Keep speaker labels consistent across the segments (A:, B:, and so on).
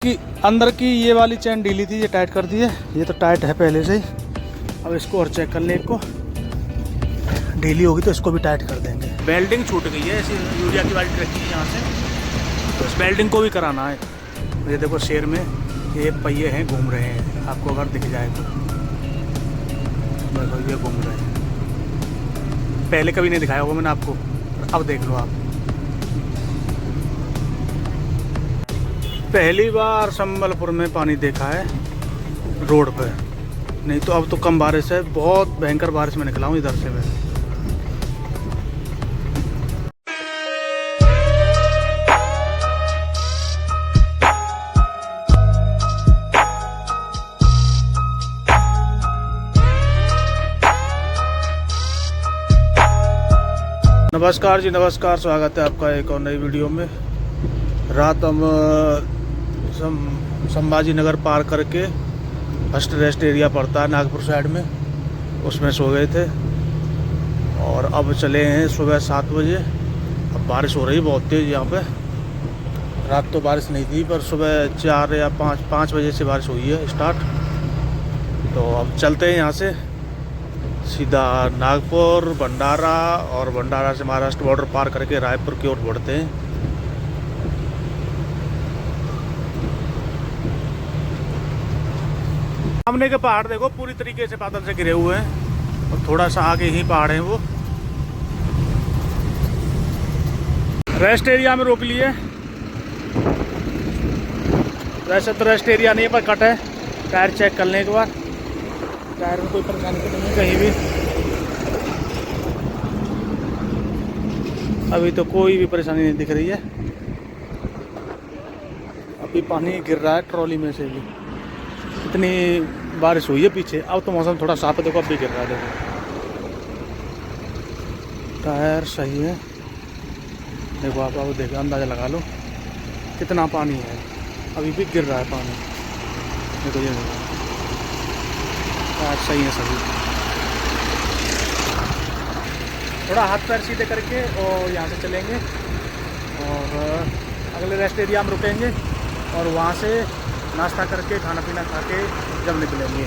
A: कि अंदर की ये वाली चैन ढीली थी, ये टाइट कर दी है। ये तो टाइट है पहले से ही। अब इसको और चेक कर ले, को ढीली होगी तो इसको भी टाइट कर देंगे। बेल्डिंग छूट गई है, ऐसी यूरिया की बाल्टी रखी है यहाँ से, तो इस बेल्डिंग को भी कराना है। ये देखो शेर में ये पहिए हैं, घूम रहे हैं, आपको अगर दिख जाए तो देखो ये घूम रहे हैं। पहले कभी नहीं दिखाया होगा मैंने आपको, अब देख लो आप। पहली बार संबलपुर में पानी देखा है रोड पे, नहीं तो अब तो कम बारिश है। बहुत भयंकर बारिश में निकला हूँ इधर से मैं। नमस्कार जी, नमस्कार, स्वागत है आपका एक और नई वीडियो में। रात हम संभाजी नगर पार करके फर्स्ट रेस्ट एरिया पड़ता है नागपुर साइड में, उसमें सो गए थे और अब चले हैं सुबह 7 बजे। अब बारिश हो रही बहुत तेज़ यहाँ पे। रात तो बारिश नहीं थी, पर सुबह 4 या 5 बजे से बारिश हुई है स्टार्ट। तो अब चलते हैं यहाँ से सीधा नागपुर, भंडारा, और भंडारा से महाराष्ट्र बॉर्डर पार करके रायपुर की ओर बढ़ते हैं। सामने के पहाड़ देखो पूरी तरीके से बादल से घिरे हुए हैं, और थोड़ा सा आगे ही पहाड़ है वो। रेस्ट एरिया में रोक लिए। वैसे तो रेस्ट एरिया नहीं है, पर कट है। टायर चेक कर लें एक बार। टायर में कोई परेशानी तो नहीं है कहीं भी, अभी तो कोई भी परेशानी नहीं दिख रही है। अभी पानी गिर रहा है ट्रॉली में से भी, इतनी बारिश हुई है पीछे। अब तो मौसम थोड़ा साफ है, देखो अब भी गिर रहा है। देखो टायर सही है, देखो आप देखो, अंदाज़ा लगा लो कितना पानी है। अभी भी गिर रहा है पानी, देखो ये देखो टायर सही है सभी। थोड़ा हाथ पैर सीधे करके और यहाँ से चलेंगे और अगले रेस्ट एरिया में रुकेंगे, और वहाँ से नाश्ता करके खाना पीना खा के जब निकलेंगे।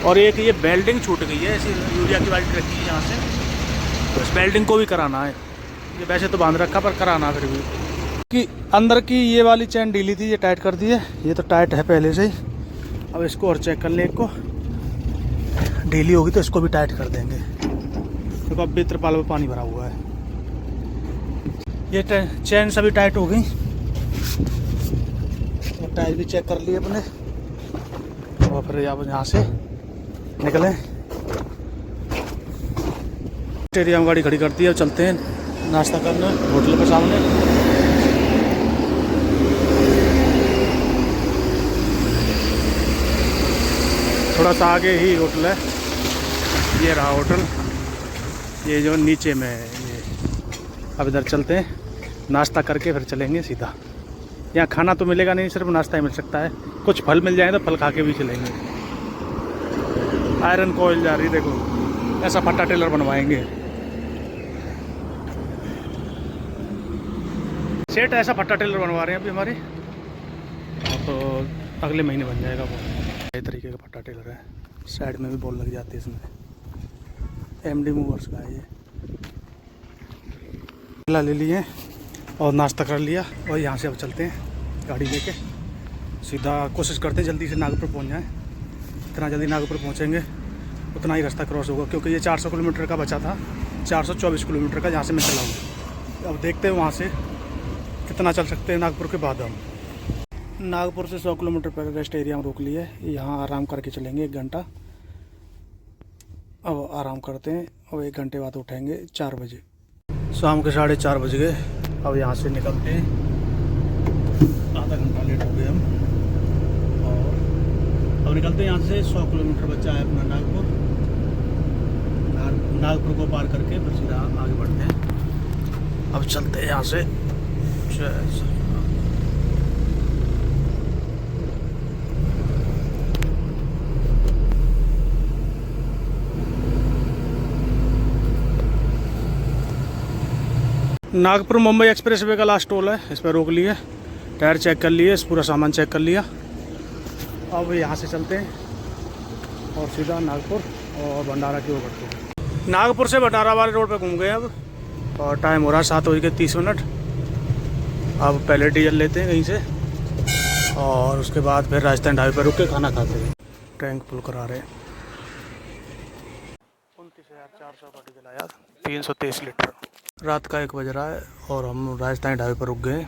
A: और एक ये बेल्डिंग छूट गई है, ऐसी यूरिया की बाल्टी रखी है यहाँ से, तो इस बेल्डिंग को भी कराना है। ये वैसे तो बांध रखा, पर कराना फिर भी। कि अंदर की ये वाली चैन ढीली थी, ये टाइट कर दी है। ये तो टाइट है पहले से ही। अब इसको और चेक कर ले, को ढीली होगी तो इसको भी टाइट कर देंगे। देखो अब भी त्रिपाल में पानी भरा हुआ है। ये चैन सभी टाइट हो गई, और टायर भी चेक कर लिए अपने, और फिर अब यहाँ से निकलें। एरिया में गाड़ी खड़ी करती है, और चलते हैं नाश्ता करने होटल के सामने। थोड़ा सा आगे ही होटल है, ये रहा होटल, ये जो नीचे में है ये। अब इधर चलते हैं, नाश्ता करके फिर चलेंगे सीधा। यहाँ खाना तो मिलेगा नहीं, सिर्फ नाश्ता ही मिल सकता है। कुछ फल मिल जाए तो फल खा के भी चलेंगे। आयरन कोयल जा रही, देखो ऐसा फट्टा टेलर बनवाएंगे। सेट ऐसा फट्टा टेलर बनवा रहे हैं अभी हमारे, तो अगले महीने बन जाएगा वो। इस तरीके का फट्टा टेलर है, साइड में भी बॉल लग जाती है इसमें। एमडी मूवर्स का है ये। ले लिए और नाश्ता कर लिया, और यहाँ से अब चलते हैं गाड़ी लेके सीधा। कोशिश करते हैं जल्दी से नागपुर पहुँच जाएँ। जितना जल्दी नागपुर पहुँचेंगे उतना ही रास्ता क्रॉस होगा, क्योंकि ये 400 किलोमीटर का बचा था, 424 किलोमीटर का जहाँ से मैं चला हूँ। अब देखते हैं वहाँ से कितना चल सकते हैं नागपुर के बाद। हम नागपुर से 100 किलोमीटर पर रेस्ट एरिया में रोक लिए। यहाँ आराम करके चलेंगे 1 घंटा। अब आराम करते हैं, और 1 घंटे बाद उठेंगे 4 बजे। शाम के 4:30 बज गए। अब यहाँ से निकलते हैं, आधा घंटा लेट हो गए हम। और अब निकलते हैं यहाँ से। 100 किलोमीटर बचा है अपना नागपुर। नागपुर को पार करके फिर सीधा आगे बढ़ते हैं। अब चलते हैं यहाँ से। नागपुर मुंबई एक्सप्रेस वे का लास्ट टोल है, इस पर रोक लिए। टायर चेक कर लिए, पूरा सामान चेक कर लिया। अब यहाँ से चलते हैं और सीधा नागपुर और भंडारा की ओर बढ़ते हैं। नागपुर से भंडारा वाले रोड पे घूम गए अब, और टाइम हो रहा है 7:30। अब पहले डीजल लेते हैं कहीं से और उसके बाद फिर राजस्थान ढाबे पर रुक के खाना खाते हैं। टैंक फुल करा रहे हैं। 29,400 का डीजल आया, 323 लीटर। रात का 1 बज रहा है और हम राजस्थान ढाबे पर रुक गए।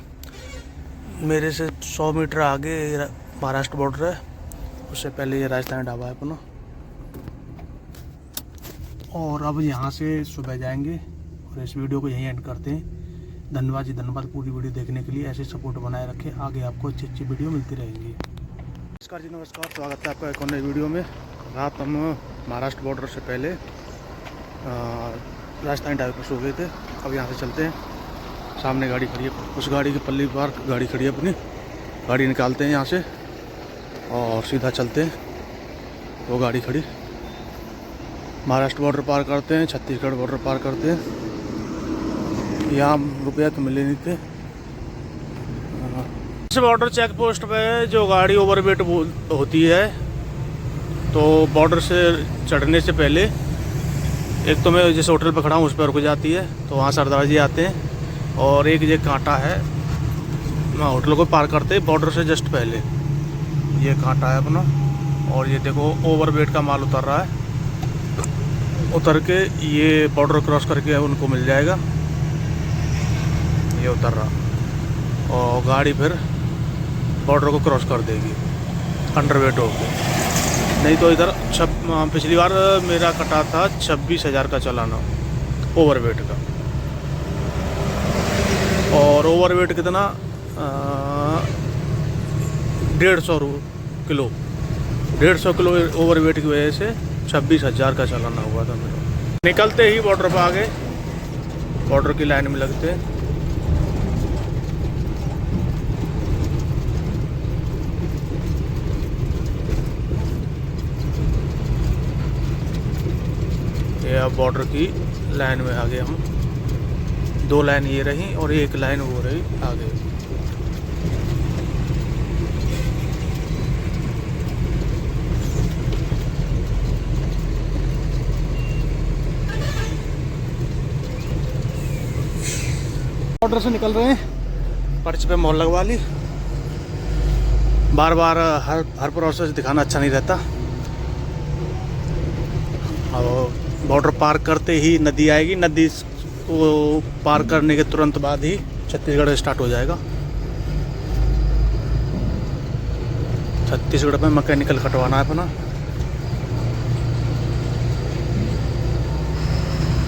A: मेरे से 100 मीटर आगे महाराष्ट्र बॉर्डर है, उससे पहले ये राजस्थान ढाबा है अपना। और अब यहाँ से सुबह जाएंगे और इस वीडियो को यहीं एंड करते हैं। धन्यवाद जी, धन्यवाद पूरी वीडियो देखने के लिए। ऐसे सपोर्ट बनाए रखें, आगे आपको अच्छी अच्छी वीडियो मिलती रहेंगी। नमस्कार जी, नमस्कार, स्वागत है आपका एक और नई वीडियो में। रात हम महाराष्ट्र बॉर्डर से पहले राजस्थान ढाबे पर सो गए थे। अब यहाँ से चलते हैं, सामने गाड़ी खड़ी है, उस गाड़ी की पल्ली पार गाड़ी खड़ी है अपनी, गाड़ी निकालते हैं यहाँ से और सीधा चलते हैं। वो गाड़ी खड़ी, महाराष्ट्र बॉर्डर पार करते हैं, छत्तीसगढ़ बॉर्डर पार करते हैं। यहाँ रुपया तो मिले नहीं थे। इस बॉर्डर चेक पोस्ट पे जो गाड़ी ओवरवेट होती है तो बॉर्डर से चढ़ने से पहले एक तो मैं जिस होटल पर खड़ा हूँ उस पर रुक जाती है, तो वहाँ सरदार जी आते हैं। और एक ये कांटा है, होटल को पार करते हैं बॉर्डर से जस्ट पहले, ये कांटा है अपना। और ये देखो ओवरवेट का माल उतर रहा है, उतर के ये बॉर्डर क्रॉस करके उनको मिल जाएगा। ये उतर रहा और गाड़ी फिर बॉर्डर को क्रॉस कर देगी अंडरवेट होके। नहीं तो इधर पिछली बार मेरा कटा था 26,000 का चालाना ओवरवेट का। और ओवरवेट कितना 150 किलो, 150 किलो ओवरवेट की वजह से 26,000 का चालाना हुआ था मेरा। निकलते ही बॉर्डर पर आ गए, बॉर्डर की लाइन में लगते हैं। ये अब बॉर्डर की लाइन में आ गए हम। 2 लाइन ये रही और 1 लाइन वो रही आगे। बॉर्डर से निकल रहे हैं, पर्ची पे मोहर लगवा ली। बार बार हर प्रोसेस दिखाना अच्छा नहीं रहता। और बॉर्डर पार करते ही नदी आएगी, नदी को पार करने के तुरंत बाद ही छत्तीसगढ़ स्टार्ट हो जाएगा। छत्तीसगढ़ में मैकेनिकल कटवाना है अपना।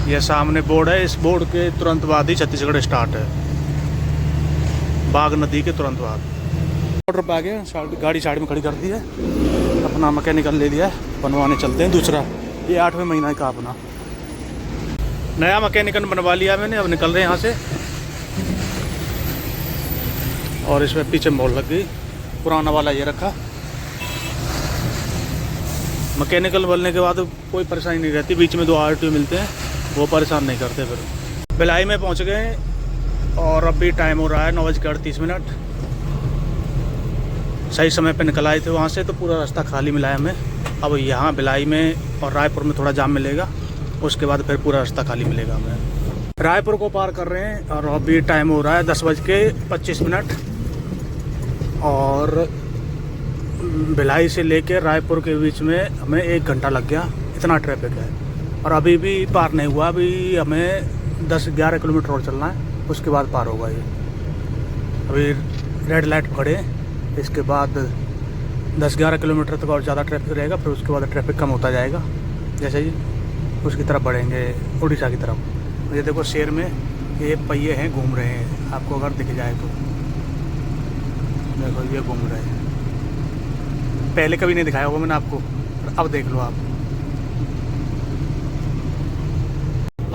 A: यह सामने बोर्ड है, इस बोर्ड के तुरंत बाद ही छत्तीसगढ़ स्टार्ट है, बाघ नदी के तुरंत बाद। बॉर्डर पे आ गए, गाड़ी साइड में खड़ी कर दी है, अपना मैकेनिकल ले लिया है, बनवाने चलते हैं दूसरा। ये 8वें महीना का अपना नया मैकेनिकल बनवा लिया मैंने। अब निकल रहे हैं यहाँ से और इसमें पीछे मोहर लग गई, पुराना वाला ये रखा। मैकेनिकल बनने के बाद कोई परेशानी नहीं रहती, बीच में 2 RTO मिलते हैं, वो परेशान नहीं करते। फिर भिलाई में पहुँच गए और अभी टाइम हो रहा है 9:38। सही समय पे निकल आए थे वहाँ से, तो पूरा रास्ता खाली मिला है हमें। अब यहाँ भिलाई में और रायपुर में थोड़ा जाम मिलेगा, उसके बाद फिर पूरा रास्ता खाली मिलेगा हमें। रायपुर को पार कर रहे हैं और अभी टाइम हो रहा है 10:25 और भिलाई से लेकर रायपुर के बीच में हमें 1 घंटा लग गया, इतना ट्रैफिक है। और अभी भी पार नहीं हुआ, अभी हमें 10-11 किलोमीटर और चलना है, उसके बाद पार होगा ये। अभी रेड लाइट खड़े, इसके बाद 10-11 किलोमीटर तक और ज़्यादा ट्रैफिक रहेगा, फिर उसके बाद ट्रैफिक कम होता जाएगा जैसे ही उसकी तरफ बढ़ेंगे, उड़ीसा की तरफ। ये देखो शेर में ये पहिए हैं, घूम रहे हैं, आपको अगर दिख जाए तो देखो ये घूम रहे हैं। पहले कभी नहीं दिखाया होगा मैंने आपको, अब देख लो आप।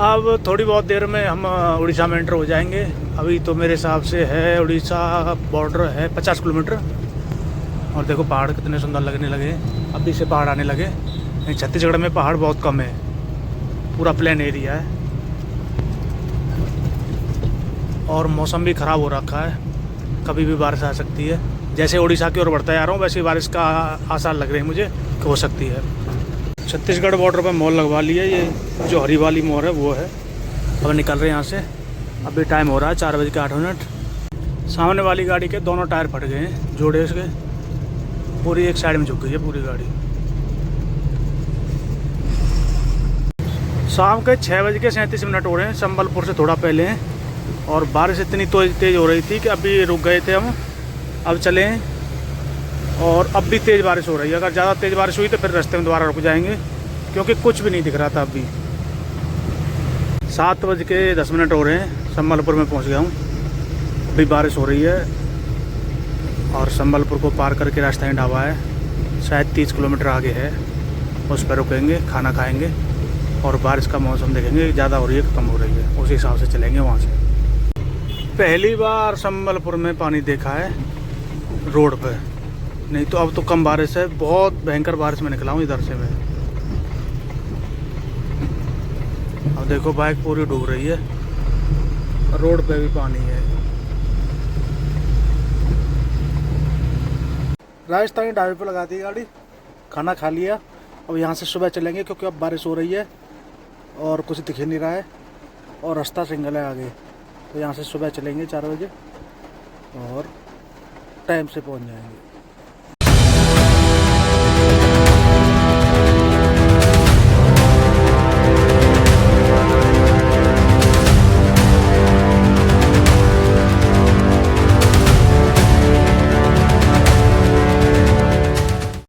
A: अब थोड़ी बहुत देर में हम उड़ीसा में एंटर हो जाएंगे। अभी तो मेरे हिसाब से है उड़ीसा बॉर्डर है 50 किलोमीटर। और देखो पहाड़ कितने सुंदर लगने लगे, अभी से पहाड़ आने लगे। छत्तीसगढ़ में पहाड़ बहुत कम है, पूरा प्लेन एरिया है और मौसम भी ख़राब हो रखा है। कभी भी बारिश आ सकती है। जैसे उड़ीसा की ओर बढ़ता जा रहा हूँ वैसे बारिश का आसार लग रहे हैं मुझे कि हो सकती है। छत्तीसगढ़ बॉर्डर पर मॉल लगवा लिया, ये जो हरी वाली मोड़ है वो है। अब निकल रहे हैं यहाँ से। अभी टाइम हो रहा है 4:08। सामने वाली गाड़ी के दोनों टायर फट गए हैं, जोड़े उसके, पूरी एक साइड में झुक गई है पूरी गाड़ी। शाम के 6:37 हो रहे हैं, संबलपुर से थोड़ा पहले हैं। और बारिश इतनी तेज़ हो रही थी कि अभी रुक गए थे हम, अब चले हैं। और अब भी तेज़ बारिश हो रही है। अगर ज़्यादा तेज़ बारिश हुई तो फिर रास्ते में दोबारा रुक जाएंगे, क्योंकि कुछ भी नहीं दिख रहा था। अभी 7:10 हो रहे हैं, संबलपुर में पहुंच गया हूं। अभी बारिश हो रही है और संबलपुर को पार करके रास्ता ही ढाबा है, शायद 30 किलोमीटर आगे है। उस पर रुकेंगे, खाना खाएंगे और बारिश का मौसम देखेंगे, ज़्यादा हो रही है कि कम हो रही है, उसी हिसाब से चलेंगे वहाँ से। पहली बार संबलपुर में पानी देखा है रोड पर, नहीं तो अब तो कम बारिश है। बहुत भयंकर बारिश में निकला हूँ इधर से मैं। अब देखो बाइक पूरी डूब रही है, रोड पे भी पानी है। राजस्थानी ढाबे पे लगा दी गाड़ी, खाना खा लिया। अब यहाँ से सुबह चलेंगे, क्योंकि अब बारिश हो रही है और कुछ दिख नहीं रहा है और रास्ता सिंगल है आगे। तो यहाँ से सुबह चलेंगे 4 बजे और टाइम से पहुँच जाएंगे।